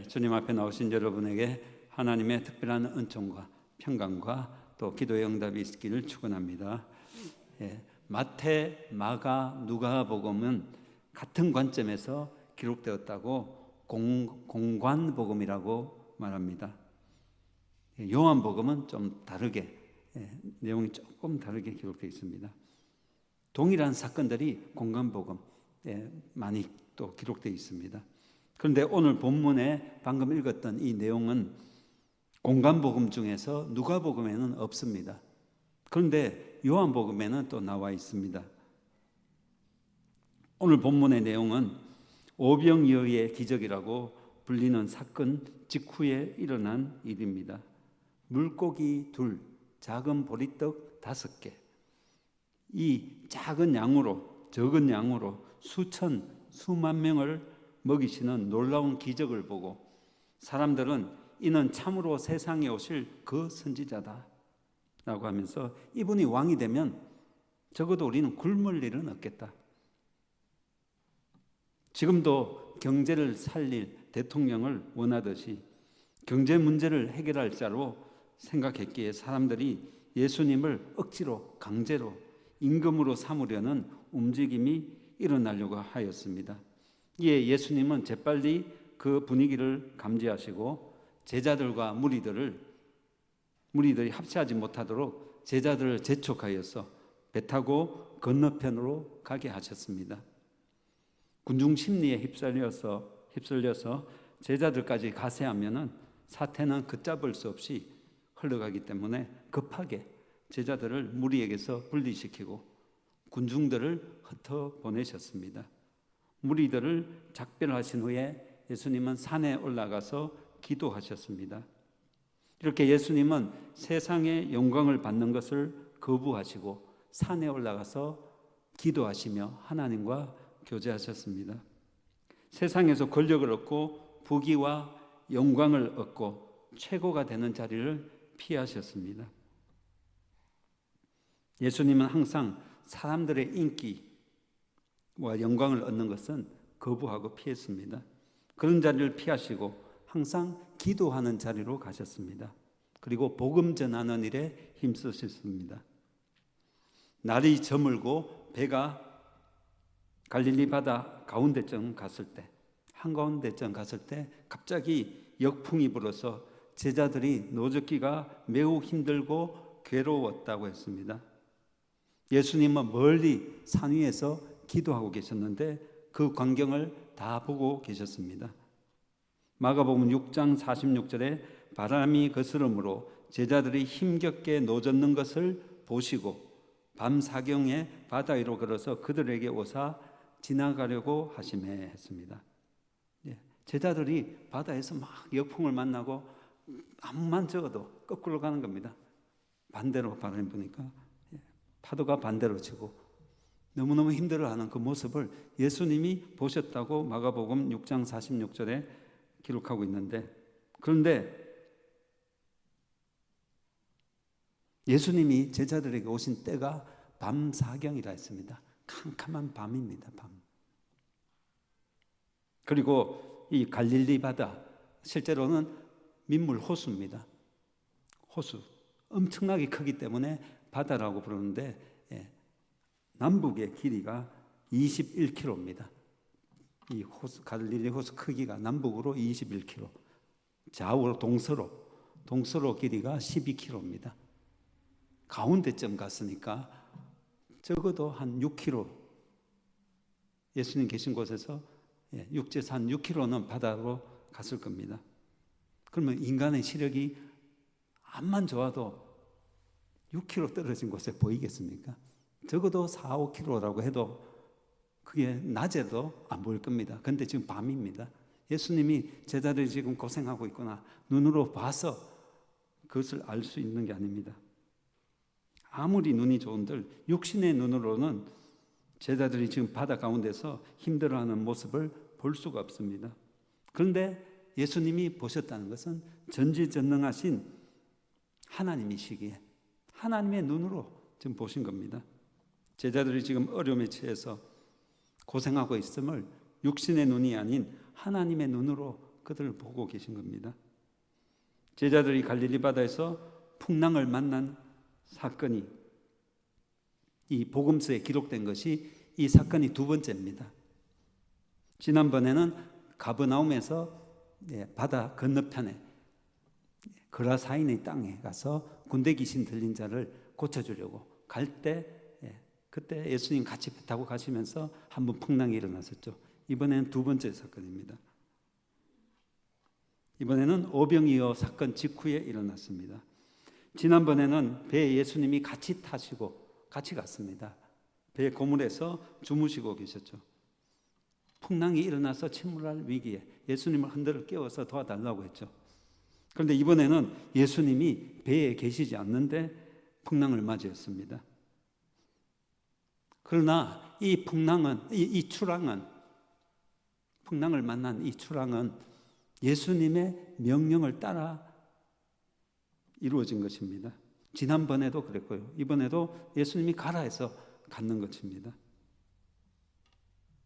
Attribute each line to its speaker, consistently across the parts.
Speaker 1: 주님 앞에 나오신 여러분에게 하나님의 특별한 은총과 평강과 또 기도의 응답이 있기를 축원합니다. 마태, 마가, 누가복음은 같은 관점에서 기록되었다고 공관복음이라고 말합니다. 요한복음은 좀 다르게 내용이 조금 다르게 기록되어 있습니다. 동일한 사건들이 공관복음 많이 또 기록되어 있습니다. 그런데 오늘 본문에 방금 읽었던 이 내용은 공관복음 중에서 누가복음에는 없습니다. 그런데 요한복음에는 또 나와 있습니다. 오늘 본문의 내용은 오병이어의 기적이라고 불리는 사건 직후에 일어난 일입니다. 물고기 2, 작은 보리떡 5개. 이 적은 양으로 수만 명을 먹이시는 놀라운 기적을 보고 사람들은 이는 참으로 세상에 오실 그 선지자다 라고 하면서 이분이 왕이 되면 적어도 우리는 굶을 일은 없겠다. 지금도 경제를 살릴 대통령을 원하듯이 경제 문제를 해결할 자로 생각했기에 사람들이 예수님을 억지로 강제로 임금으로 삼으려는 움직임이 일어나려고 하였습니다. 이에 예수님은 재빨리 그 분위기를 감지하시고 제자들과 무리들이 합세하지 못하도록 제자들을 재촉하여서 배 타고 건너편으로 가게 하셨습니다. 군중 심리에 휩쓸려서 제자들까지 가세하면은 사태는 걷잡을 수 없이 흘러가기 때문에 급하게 제자들을 무리에게서 분리시키고 군중들을 흩어 보내셨습니다. 무리들을 작별하신 후에 예수님은 산에 올라가서 기도하셨습니다. 이렇게 예수님은 세상의 영광을 받는 것을 거부하시고 산에 올라가서 기도하시며 하나님과 교제하셨습니다. 세상에서 권력을 얻고 부귀와 영광을 얻고 최고가 되는 자리를 피하셨습니다. 예수님은 항상 사람들의 인기와 영광을 얻는 것은 거부하고 피했습니다. 그런 자리를 피하시고 항상 기도하는 자리로 가셨습니다. 그리고 복음 전하는 일에 힘쓰셨습니다. 날이 저물고 배가 갈릴리 바다 가운데쯤 갔을 때, 한가운데쯤 갔을 때 갑자기 역풍이 불어서 제자들이 노젓기가 매우 힘들고 괴로웠다고 했습니다. 예수님은 멀리 산 위에서 기도하고 계셨는데 그 광경을 다 보고 계셨습니다. 마가복음 6장 46절에 바람이 거스름으로 제자들이 힘겹게 노젓는 것을 보시고 밤 사경에 바다 위로 걸어서 그들에게 오사 지나가려고 하시매 했습니다. 제자들이 바다에서 막 역풍을 만나고 암만 적어도 거꾸로 가는 겁니다. 반대로 바람이 부니까 파도가 반대로 치고 너무너무 힘들어하는 그 모습을 예수님이 보셨다고 마가복음 6장 46절에 기록하고 있는데, 그런데 예수님이 제자들에게 오신 때가 밤 사경이라 했습니다. 캄캄한 밤입니다. 밤. 그리고 이 갈릴리 바다 실제로는 민물 호수입니다. 호수 엄청나게 크기 때문에 바다라고 부르는데 남북의 길이가 21km입니다. 이 갈릴리 호수 크기가 남북으로 21km, 좌우로 동서로 길이가 12km입니다. 가운데쯤 갔으니까 적어도 한 6km, 예수님 계신 곳에서 육지에서 한 6km는 바다로 갔을 겁니다. 그러면 인간의 시력이 암만 좋아도 6km 떨어진 곳에 보이겠습니까? 적어도 4, 5km라고 해도 그게 낮에도 안 보일 겁니다. 그런데 지금 밤입니다. 예수님이 제자들이 지금 고생하고 있구나 눈으로 봐서 그것을 알 수 있는 게 아닙니다. 아무리 눈이 좋은들 육신의 눈으로는 제자들이 지금 바다 가운데서 힘들어하는 모습을 볼 수가 없습니다. 그런데 예수님이 보셨다는 것은 전지전능하신 하나님이시기에 하나님의 눈으로 지금 보신 겁니다. 제자들이 지금 어려움에 처해서 고생하고 있음을 육신의 눈이 아닌 하나님의 눈으로 그들을 보고 계신 겁니다. 제자들이 갈릴리 바다에서 풍랑을 만난 사건이, 이 복음서에 기록된 것이 이 사건이 두 번째입니다. 지난번에는 가버나움에서 바다 건너편에 거라사인의 땅에 가서 군대 귀신 들린 자를 고쳐주려고 갈 때, 그때 예수님 같이 배 타고 가시면서 한번 풍랑이 일어났었죠. 이번에는 두 번째 사건입니다. 이번에는 오병이어 사건 직후에 일어났습니다. 지난번에는 배에 예수님이 같이 타시고 같이 갔습니다. 배 고물에서 주무시고 계셨죠. 풍랑이 일어나서 침몰할 위기에 예수님을 흔들어 깨워서 도와달라고 했죠. 그런데 이번에는 예수님이 배에 계시지 않는데 풍랑을 맞이했습니다. 그러나 이 풍랑은, 이 출항은, 풍랑을 만난 이 출항은 예수님의 명령을 따라 이루어진 것입니다. 지난번에도 그랬고요. 이번에도 예수님이 가라 해서 갖는 것입니다.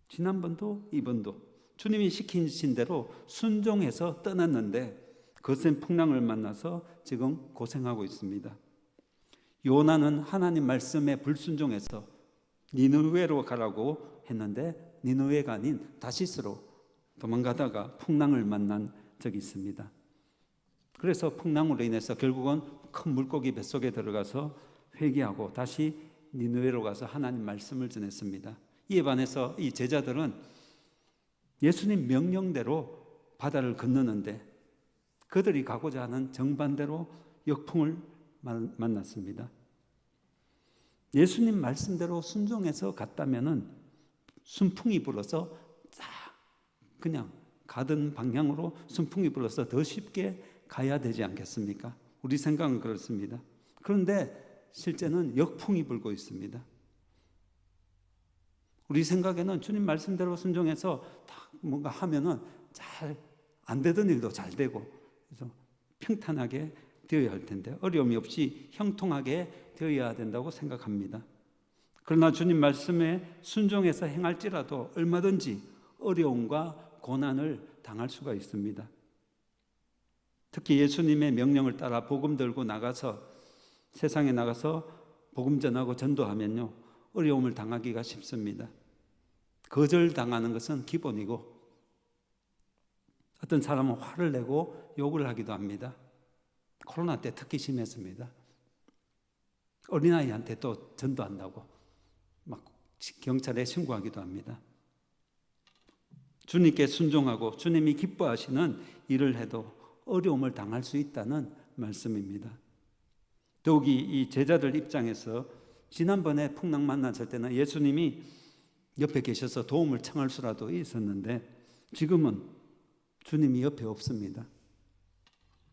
Speaker 1: 지난번도 이번도 주님이 시키신 대로 순종해서 떠났는데 거센 풍랑을 만나서 지금 고생하고 있습니다. 요나는 하나님 말씀에 불순종해서 니느웨로 가라고 했는데 니느웨가 아닌 다시스로 도망가다가 풍랑을 만난 적이 있습니다. 그래서 풍랑으로 인해서 결국은 큰 물고기 뱃속에 들어가서 회개하고 다시 니느웨로 가서 하나님 말씀을 전했습니다. 이에 반해서 이 제자들은 예수님 명령대로 바다를 건너는데 그들이 가고자 하는 정반대로 역풍을 만났습니다. 예수님 말씀대로 순종해서 갔다면은 순풍이 불어서 그냥 가던 방향으로 순풍이 불어서 더 쉽게 가야 되지 않겠습니까? 우리 생각은 그렇습니다. 그런데 실제는 역풍이 불고 있습니다. 우리 생각에는 주님 말씀대로 순종해서 다 뭔가 하면은 잘 안 되던 일도 잘 되고 그래서 평탄하게 되어야 할 텐데 어려움이 없이 형통하게 되어야 된다고 생각합니다. 그러나 주님 말씀에 순종해서 행할지라도 얼마든지 어려움과 고난을 당할 수가 있습니다. 특히 예수님의 명령을 따라 복음 들고 나가서 세상에 나가서 복음 전하고 전도하면요 어려움을 당하기가 쉽습니다. 거절당하는 것은 기본이고 어떤 사람은 화를 내고 욕을 하기도 합니다. 코로나 때 특히 심했습니다. 어린아이한테 또 전도한다고 막 경찰에 신고하기도 합니다. 주님께 순종하고 주님이 기뻐하시는 일을 해도 어려움을 당할 수 있다는 말씀입니다. 더욱이 이 제자들 입장에서 지난번에 풍랑 만났을 때는 예수님이 옆에 계셔서 도움을 청할 수라도 있었는데 지금은 주님이 옆에 없습니다.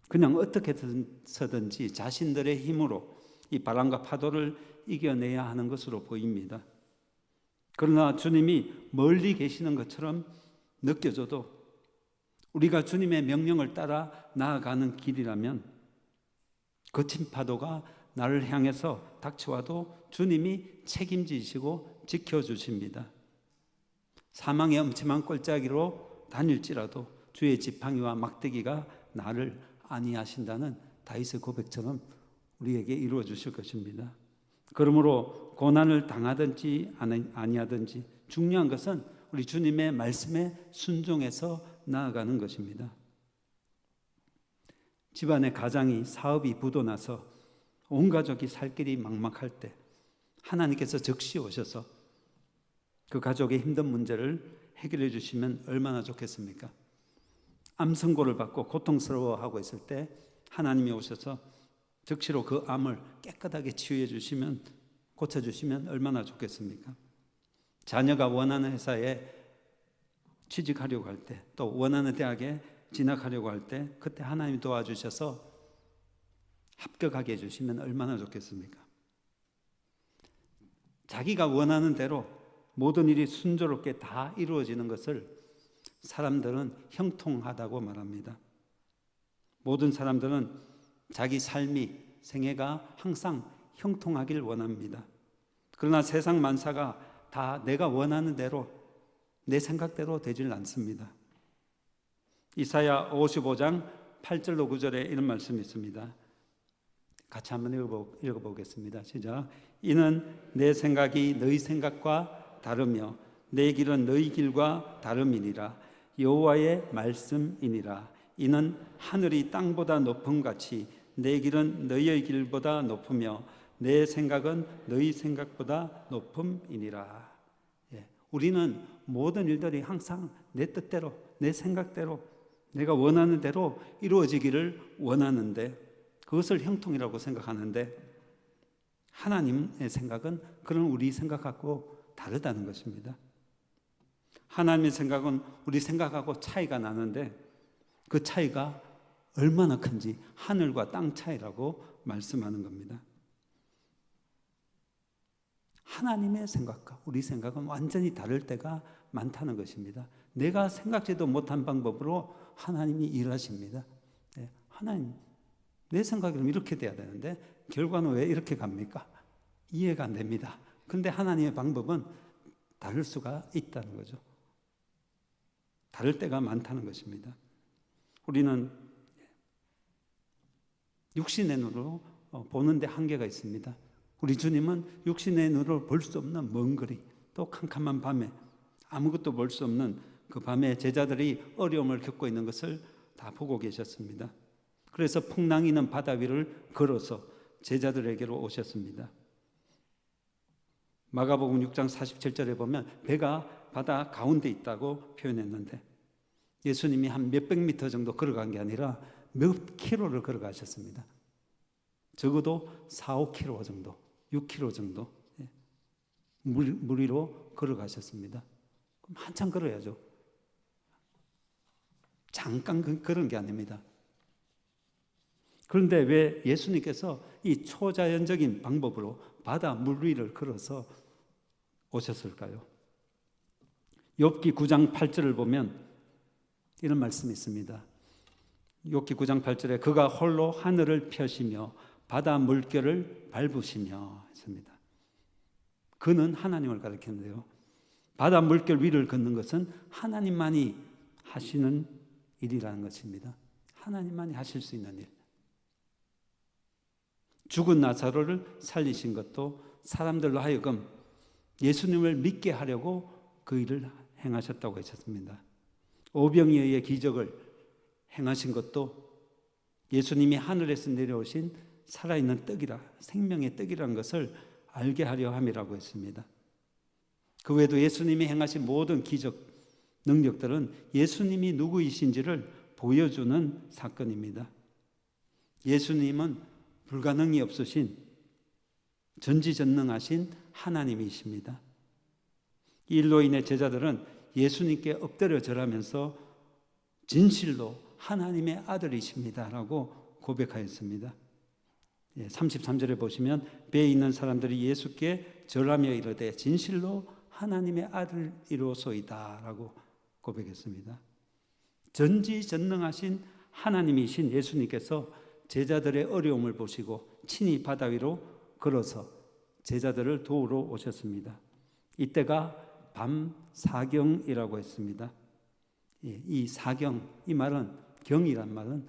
Speaker 1: 그냥 어떻게 해서든지 자신들의 힘으로 이 바람과 파도를 이겨내야 하는 것으로 보입니다. 그러나 주님이 멀리 계시는 것처럼 느껴져도 우리가 주님의 명령을 따라 나아가는 길이라면 거친 파도가 나를 향해서 닥쳐와도 주님이 책임지시고 지켜주십니다. 사망의 엄침한 골짜기로 다닐지라도 주의 지팡이와 막대기가 나를 안위하신다는 다윗의 고백처럼 우리에게 이루어 주실 것입니다. 그러므로 고난을 당하든지 아니하든지 중요한 것은 우리 주님의 말씀에 순종해서 나아가는 것입니다. 집안의 가장이 사업이 부도나서 온 가족이 살 길이 막막할 때 하나님께서 즉시 오셔서 그 가족의 힘든 문제를 해결해 주시면 얼마나 좋겠습니까? 암 선고를 받고 고통스러워하고 있을 때 하나님이 오셔서 즉시로 그 암을 깨끗하게 치유해 주시면 고쳐주시면 얼마나 좋겠습니까? 자녀가 원하는 회사에 취직하려고 할 때 또 원하는 대학에 진학하려고 할 때 그때 하나님이 도와주셔서 합격하게 해주시면 얼마나 좋겠습니까? 자기가 원하는 대로 모든 일이 순조롭게 다 이루어지는 것을 사람들은 형통하다고 말합니다. 모든 사람들은 자기 삶이 생애가 항상 형통하길 원합니다. 그러나 세상 만사가 다 내가 원하는 대로 내 생각대로 되질 않습니다. 이사야 55장 8절로 9절에 이런 말씀이 있습니다. 같이 한번 읽어보겠습니다. 시작. 이는 내 생각이 너희 생각과 다르며 내 길은 너희 길과 다름이니라. 여호와의 말씀이니라. 이는 하늘이 땅보다 높음 같이 내 길은 너희의 길보다 높으며 내 생각은 너희 생각보다 높음이니라. 우리는 모든 일들이 항상 내 뜻대로, 내 생각대로, 내가 원하는 대로 이루어지기를 원하는데, 그것을 형통이라고 생각하는데, 하나님의 생각은 그런 우리 생각하고 다르다는 것입니다. 하나님의 생각은 우리 생각하고 차이가 나는데, 그 차이가 얼마나 큰지 하늘과 땅 차이라고 말씀하는 겁니다. 하나님의 생각과 우리 생각은 완전히 다를 때가 많다는 것입니다. 내가 생각지도 못한 방법으로 하나님이 일하십니다. 하나님, 내 생각이면 이렇게 돼야 되는데 결과는 왜 이렇게 갑니까? 이해가 안 됩니다. 그런데 하나님의 방법은 다를 수가 있다는 거죠. 다를 때가 많다는 것입니다. 우리는 육신의 눈으로 보는데 한계가 있습니다. 우리 주님은 육신의 눈으로 볼 수 없는 먼 거리, 또 캄캄한 밤에 아무것도 볼 수 없는 그 밤에 제자들이 어려움을 겪고 있는 것을 다 보고 계셨습니다. 그래서 풍랑이는 바다 위를 걸어서 제자들에게로 오셨습니다. 마가복음 6장 47절에 보면 배가 바다 가운데 있다고 표현했는데, 예수님이 한 몇백 미터 정도 걸어간 게 아니라 몇 킬로를 걸어가셨습니다. 적어도 4, 5킬로 정도, 6킬로 정도 물 위로 걸어가셨습니다. 그럼 한참 걸어야죠. 잠깐 걸은 게 아닙니다. 그런데 왜 예수님께서 이 초자연적인 방법으로 바다 물 위를 걸어서 오셨을까요? 욥기 9장 8절을 보면 이런 말씀이 있습니다. 욥기 9장 8절에 그가 홀로 하늘을 펴시며 바다 물결을 밟으시며 했습니다. 그는 하나님을 가리키는데요. 바다 물결 위를 걷는 것은 하나님만이 하시는 일이라는 것입니다. 하나님만이 하실 수 있는 일. 죽은 나사로를 살리신 것도 사람들로 하여금 예수님을 믿게 하려고 그 일을 행하셨다고 하셨습니다. 오병이에 의해 기적을 행하신 것도 예수님이 하늘에서 내려오신 살아있는 떡이라, 생명의 떡이라는 것을 알게 하려 함이라고 했습니다. 그 외에도 예수님이 행하신 모든 기적, 능력들은 예수님이 누구이신지를 보여주는 사건입니다. 예수님은 불가능이 없으신 전지전능하신 하나님이십니다. 이 일로 인해 제자들은 예수님께 엎드려 절하면서 진실로 하나님의 아들이십니다라고 고백하였습니다. 33절에 보시면 배에 있는 사람들이 예수께 절하며 이르되 진실로 하나님의 아들이로소이다라고 고백했습니다. 전지전능하신 하나님이신 예수님께서 제자들의 어려움을 보시고 친히 바다 위로 걸어서 제자들을 도우러 오셨습니다. 이때가 밤 사경이라고 했습니다. 이 사경, 이 말은, 경이란 말은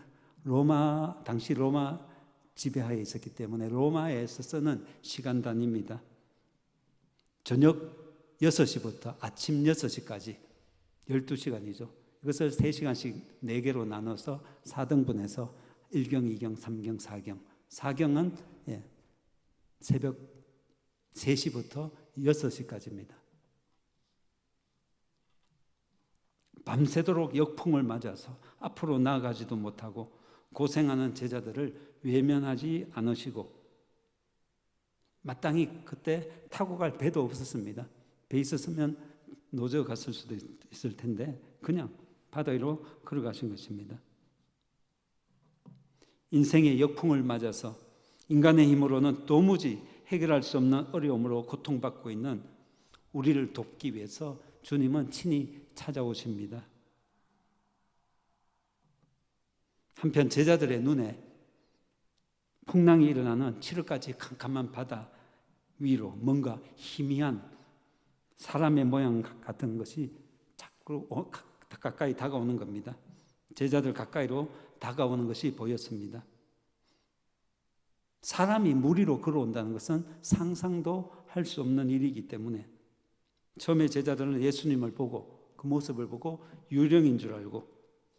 Speaker 1: 당시 로마 지배하에 있었기 때문에 로마에서 쓰는 시간 단위입니다. 저녁 6시부터 아침 6시까지 12시간이죠. 이것을 3시간씩 4개로 나눠서 4등분해서 1경, 2경, 3경, 4경. 4경은 새벽 3시부터 6시까지입니다. 밤새도록 역풍을 맞아서 앞으로 나아가지도 못하고 고생하는 제자들을 외면하지 않으시고, 마땅히 그때 타고 갈 배도 없었습니다. 배 있었으면 노저 갔을 수도 있을 텐데 그냥 바다 위로 걸어가신 것입니다. 인생의 역풍을 맞아서 인간의 힘으로는 도무지 해결할 수 없는 어려움으로 고통받고 있는 우리를 돕기 위해서 주님은 친히 찾아오십니다. 한편 제자들의 눈에 풍랑이 일어나는 7월까지 캄캄한 바다 위로 뭔가 희미한 사람의 모양 같은 것이 자꾸 가까이 다가오는 겁니다. 제자들 가까이로 다가오는 것이 보였습니다. 사람이 물 위로 걸어온다는 것은 상상도 할 수 없는 일이기 때문에 처음에 제자들은 예수님을 보고 그 모습을 보고 유령인 줄 알고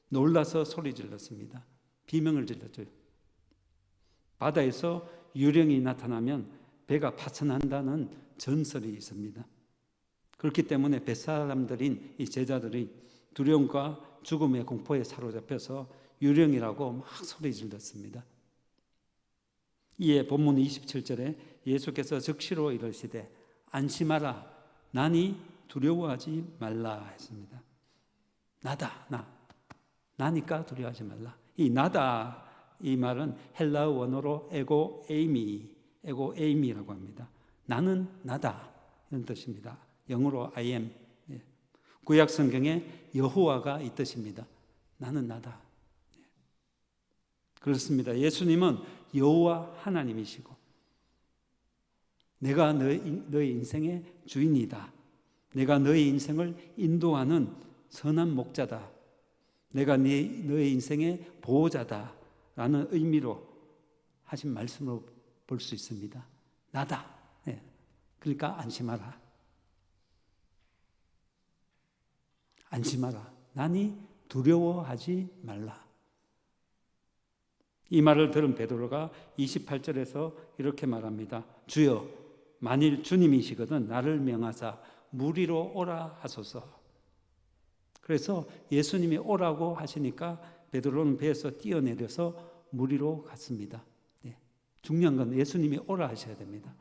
Speaker 1: 놀라서 소리 질렀습니다. 비명을 질렀죠. 바다에서 유령이 나타나면 배가 파천한다는 전설이 있습니다. 그렇기 때문에 뱃사람들인 이 제자들이 두려움과 죽음의 공포에 사로잡혀서 유령이라고 막 소리 질렀습니다. 이에 본문 27절에 예수께서 즉시로 이르시되 안심하라 나니 두려워하지 말라 했습니다. 나다 나니까 두려워하지 말라. 이 나다 이 말은 헬라어 원어로 에고에이미라고 합니다. 나는 나다 이런 뜻입니다. 영어로 I am. 구약 성경에 여호와가 이 뜻입니다. 나는 나다. 그렇습니다. 예수님은 여호와 하나님이시고 내가 너의 인생의 주인이다. 내가 너의 인생을 인도하는 선한 목자다. 내가 너의 인생의 보호자다 라는 의미로 하신 말씀으로 볼 수 있습니다. 나다. 그러니까 안심하라. 안심하라. 나니 두려워하지 말라. 이 말을 들은 베드로가 28절에서 이렇게 말합니다. 주여 만일 주님이시거든 나를 명하사 물 위로 오라 하소서. 그래서 예수님이 오라고 하시니까 베드로는 배에서 뛰어내려서 물 위로 갔습니다. 중요한 건 예수님이 오라 하셔야 됩니다.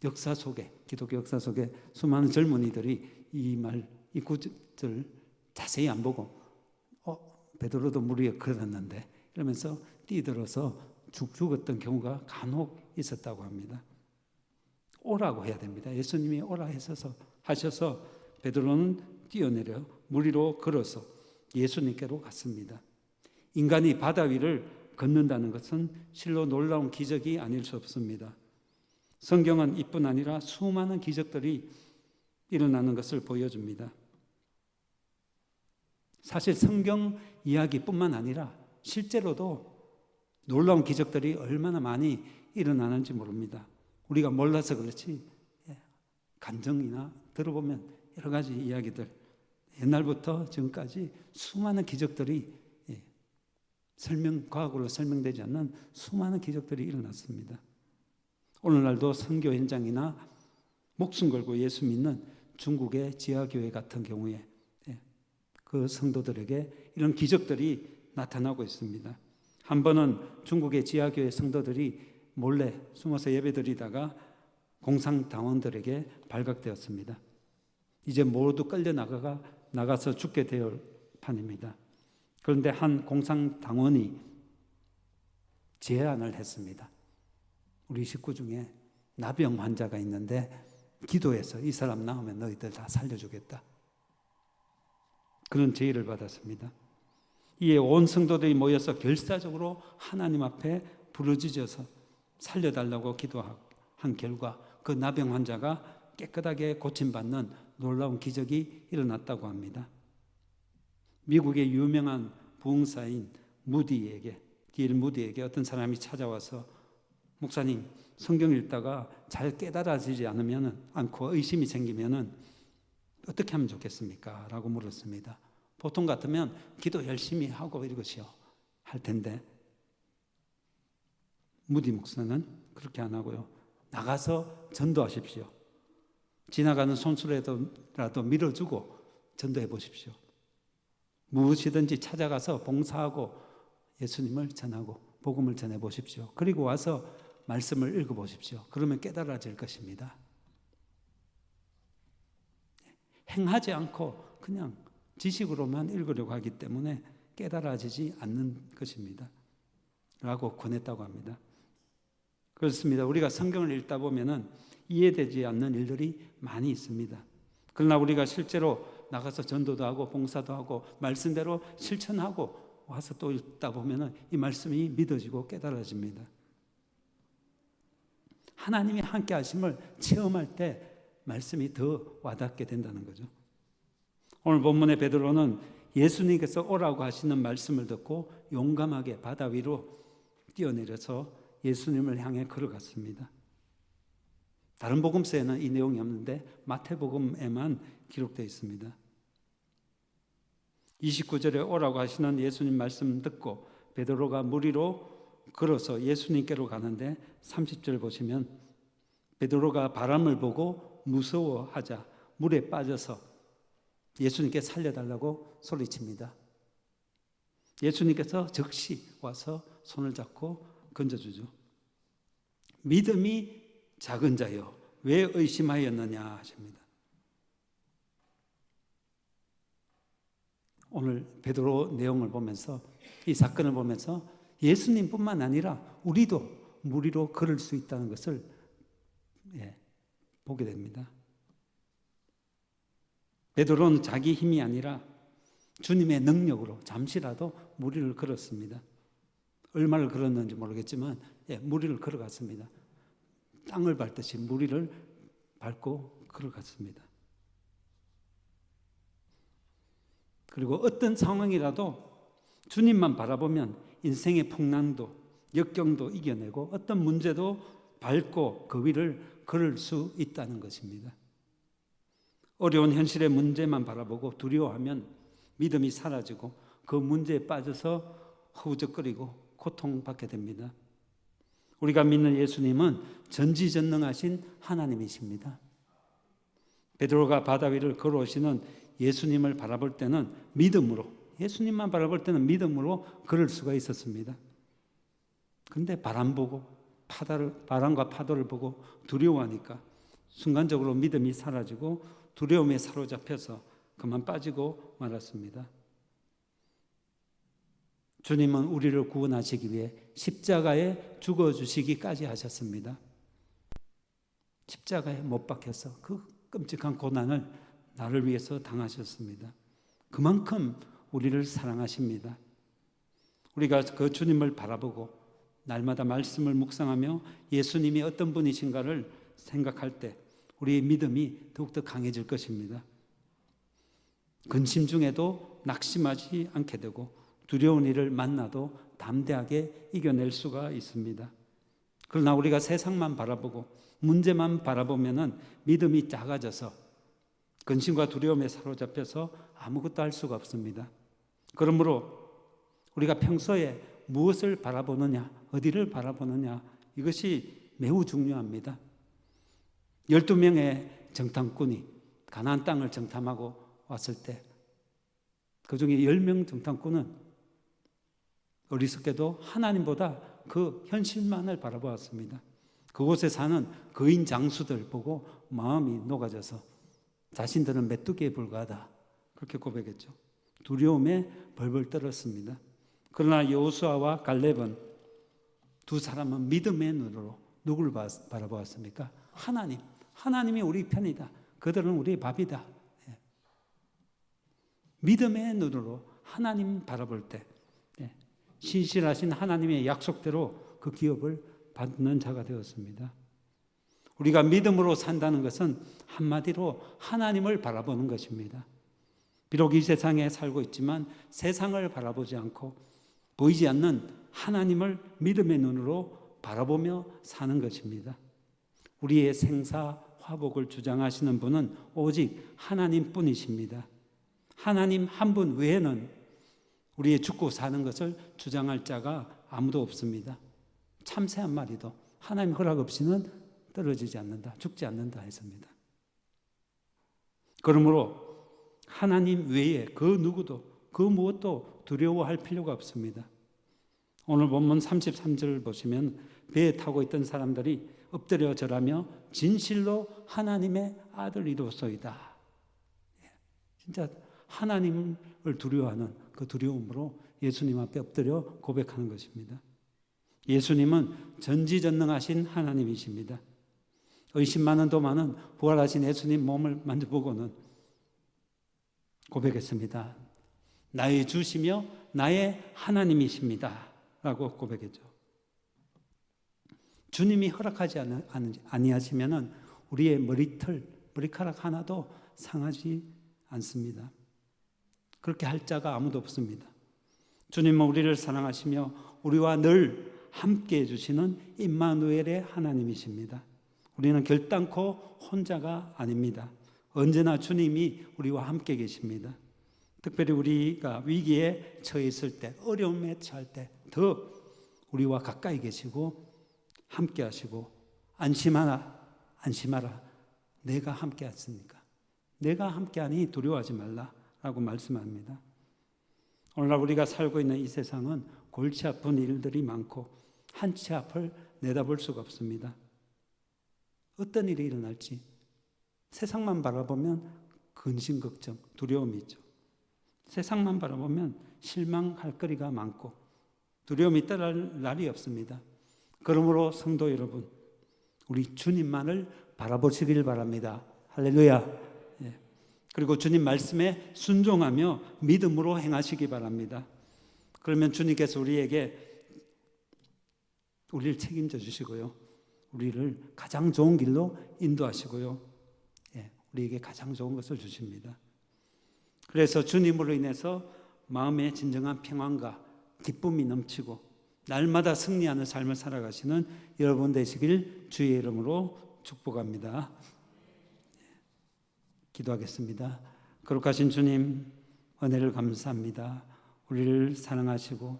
Speaker 1: 역사 속에, 기독교 역사 속에 수많은 젊은이들이 이 구절 자세히 안 보고 베드로도 물 위에 걸었는데 이러면서 뛰들어서 죽었던 경우가 간혹 있었다고 합니다. 오라고 해야 됩니다. 예수님이 오라 하셔서 베드로는 뛰어내려 물 위로 걸어서 예수님께로 갔습니다. 인간이 바다 위를 걷는다는 것은 실로 놀라운 기적이 아닐 수 없습니다. 성경은 이뿐 아니라 수많은 기적들이 일어나는 것을 보여줍니다. 사실 성경 이야기뿐만 아니라 실제로도 놀라운 기적들이 얼마나 많이 일어나는지 모릅니다. 우리가 몰라서 그렇지 간증이나 들어보면 여러 가지 이야기들 옛날부터 지금까지 수많은 기적들이 과학으로 설명되지 않는 수많은 기적들이 일어났습니다. 오늘날도 선교 현장이나 목숨 걸고 예수 믿는 중국의 지하교회 같은 경우에 그 성도들에게 이런 기적들이 나타나고 있습니다. 한 번은 중국의 지하교회 성도들이 몰래 숨어서 예배드리다가 공산당원들에게 발각되었습니다. 이제 모두 나가서 죽게 될 판입니다. 그런데 한 공산당원이 제안을 했습니다. 우리 식구 중에 나병 환자가 있는데 기도해서 이 사람 나오면 너희들 다 살려주겠다. 그런 제의를 받았습니다. 이에 온 성도들이 모여서 결사적으로 하나님 앞에 부르짖어서 살려달라고 기도한 결과 그 나병 환자가 깨끗하게 고침받는 놀라운 기적이 일어났다고 합니다. 미국의 유명한 부흥사인 D.L. 무디에게 어떤 사람이 찾아와서 목사님 성경 읽다가 잘 깨달아지지 않고 의심이 생기면 어떻게 하면 좋겠습니까? 라고 물었습니다. 보통 같으면 기도 열심히 하고 이것이요 할 텐데 무디 목사는 그렇게 안 하고요. 나가서 전도하십시오. 지나가는 손수레라도 밀어주고 전도해 보십시오. 무엇이든지 찾아가서 봉사하고 예수님을 전하고 복음을 전해 보십시오. 그리고 와서 말씀을 읽어 보십시오. 그러면 깨달아질 것입니다. 행하지 않고 그냥 지식으로만 읽으려고 하기 때문에 깨달아지지 않는 것입니다. 라고 권했다고 합니다. 그렇습니다. 우리가 성경을 읽다 보면은 이해되지 않는 일들이 많이 있습니다. 그러나 우리가 실제로 나가서 전도도 하고 봉사도 하고 말씀대로 실천하고 와서 또 읽다 보면은 이 말씀이 믿어지고 깨달아집니다. 하나님이 함께 하심을 체험할 때 말씀이 더 와닿게 된다는 거죠. 오늘 본문의 베드로는 예수님께서 오라고 하시는 말씀을 듣고 용감하게 바다 위로 뛰어내려서 예수님을 향해 걸어갔습니다. 다른 복음서에는 이 내용이 없는데 마태복음에만 기록되어 있습니다. 29절에 오라고 하시는 예수님 말씀 듣고 베드로가 물 위로 걸어서 예수님께로 가는데 30절 보시면 베드로가 바람을 보고 무서워하자 물에 빠져서 예수님께 살려달라고 소리칩니다. 예수님께서 즉시 와서 손을 잡고 건져주죠. 믿음이 작은 자여 왜 의심하였느냐 하십니다. 오늘 베드로 내용을 보면서 이 사건을 보면서 예수님뿐만 아니라 우리도 물 위로 걸을 수 있다는 것을 보게 됩니다. 베드로는 자기 힘이 아니라 주님의 능력으로 잠시라도 물 위를 걸었습니다. 얼마를 걸었는지 모르겠지만 물 위를 걸어갔습니다. 땅을 밟듯이 물 위를 밟고 걸어갔습니다. 그리고 어떤 상황이라도 주님만 바라보면 인생의 풍랑도 역경도 이겨내고 어떤 문제도 밟고 그 위를 걸을 수 있다는 것입니다. 어려운 현실의 문제만 바라보고 두려워하면 믿음이 사라지고 그 문제에 빠져서 허우적거리고 고통받게 됩니다. 우리가 믿는 예수님은 전지전능하신 하나님이십니다. 베드로가 바다 위를 걸어오시는 예수님을 바라볼 때는 믿음으로, 예수님만 바라볼 때는 믿음으로 걸을 수가 있었습니다. 그런데 바람과 파도를 보고 두려워하니까 순간적으로 믿음이 사라지고 두려움에 사로잡혀서 그만 빠지고 말았습니다. 주님은 우리를 구원하시기 위해 십자가에 죽어주시기까지 하셨습니다. 십자가에 못 박혀서 그 끔찍한 고난을 나를 위해서 당하셨습니다. 그만큼 우리를 사랑하십니다. 우리가 그 주님을 바라보고 날마다 말씀을 묵상하며 예수님이 어떤 분이신가를 생각할 때 우리의 믿음이 더욱더 강해질 것입니다. 근심 중에도 낙심하지 않게 되고 두려운 일을 만나도 담대하게 이겨낼 수가 있습니다. 그러나 우리가 세상만 바라보고 문제만 바라보면은 믿음이 작아져서 근심과 두려움에 사로잡혀서 아무것도 할 수가 없습니다. 그러므로 우리가 평소에 무엇을 바라보느냐, 어디를 바라보느냐, 이것이 매우 중요합니다. 12명의 정탐꾼이 가나안 땅을 정탐하고 왔을 때 그중에 10명 정탐꾼은 어리석게도 하나님보다 그 현실만을 바라보았습니다. 그곳에 사는 거인 장수들 보고 마음이 녹아져서 자신들은 메뚜기에 불과하다 그렇게 고백했죠. 두려움에 벌벌 떨었습니다. 그러나 여호수아와 갈렙은 두 사람은 믿음의 눈으로 누구를 바라보았습니까? 하나님이 우리 편이다. 그들은 우리의 밥이다. 믿음의 눈으로 하나님 바라볼 때 신실하신 하나님의 약속대로 그 기업을 받는 자가 되었습니다. 우리가 믿음으로 산다는 것은 한마디로 하나님을 바라보는 것입니다. 비록 이 세상에 살고 있지만 세상을 바라보지 않고 보이지 않는 하나님을 믿음의 눈으로 바라보며 사는 것입니다. 우리의 생사 화복을 주장하시는 분은 오직 하나님뿐이십니다. 하나님 한 분 외에는 우리의 죽고 사는 것을 주장할 자가 아무도 없습니다. 참새 한 마리도 하나님 허락 없이는 떨어지지 않는다, 죽지 않는다 했습니다. 그러므로 하나님 외에 그 누구도 그 무엇도 두려워할 필요가 없습니다. 오늘 본문 33절을 보시면 배에 타고 있던 사람들이 엎드려 절하며 진실로 하나님의 아들이로소이다. 진짜 하나님을 두려워하는 그 두려움으로 예수님 앞에 엎드려 고백하는 것입니다. 예수님은 전지전능하신 하나님이십니다. 의심 많은도 많은 부활하신 예수님 몸을 만져보고는 고백했습니다. 나의 주시며 나의 하나님이십니다 라고 고백했죠. 주님이 허락하지 아니하시면 우리의 머리카락 하나도 상하지 않습니다. 그렇게 할 자가 아무도 없습니다. 주님은 우리를 사랑하시며 우리와 늘 함께 해주시는 임마누엘의 하나님이십니다. 우리는 결단코 혼자가 아닙니다. 언제나 주님이 우리와 함께 계십니다. 특별히 우리가 위기에 처해 있을 때, 어려움에 처할 때 더 우리와 가까이 계시고 함께 하시고 안심하라, 안심하라. 내가 함께 하시니까. 내가 함께하니 두려워하지 말라라고 말씀합니다. 오늘날 우리가 살고 있는 이 세상은 골치 아픈 일들이 많고 한치 앞을 내다볼 수가 없습니다. 어떤 일이 일어날지 세상만 바라보면 근심, 걱정, 두려움이 있죠. 세상만 바라보면 실망할 거리가 많고 두려움이 떠날 날이 없습니다. 그러므로 성도 여러분, 우리 주님만을 바라보시길 바랍니다. 할렐루야. 예. 그리고 주님 말씀에 순종하며 믿음으로 행하시기 바랍니다. 그러면 주님께서 우리를 책임져 주시고요. 우리를 가장 좋은 길로 인도하시고요. 예, 우리에게 가장 좋은 것을 주십니다. 그래서 주님으로 인해서 마음의 진정한 평안과 기쁨이 넘치고 날마다 승리하는 삶을 살아가시는 여러분 되시길 주의 이름으로 축복합니다. 기도하겠습니다. 거룩하신 주님, 은혜를 감사합니다. 우리를 사랑하시고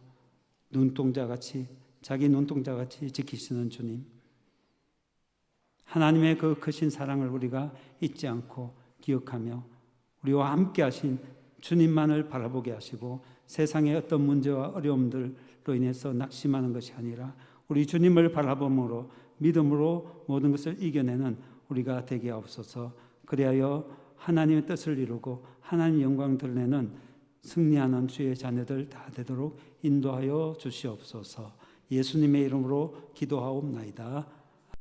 Speaker 1: 눈동자같이, 자기 눈동자같이 지키시는 주님, 하나님의 그 크신 사랑을 우리가 잊지 않고 기억하며 우리와 함께 하신 주님만을 바라보게 하시고 세상의 어떤 문제와 어려움들로 인해서 낙심하는 것이 아니라 우리 주님을 바라봄으로 믿음으로 모든 것을 이겨내는 우리가 되게 하옵소서. 그리하여 하나님의 뜻을 이루고 하나님의 영광 드러내는 승리하는 주의 자녀들 다 되도록 인도하여 주시옵소서. 예수님의 이름으로 기도하옵나이다.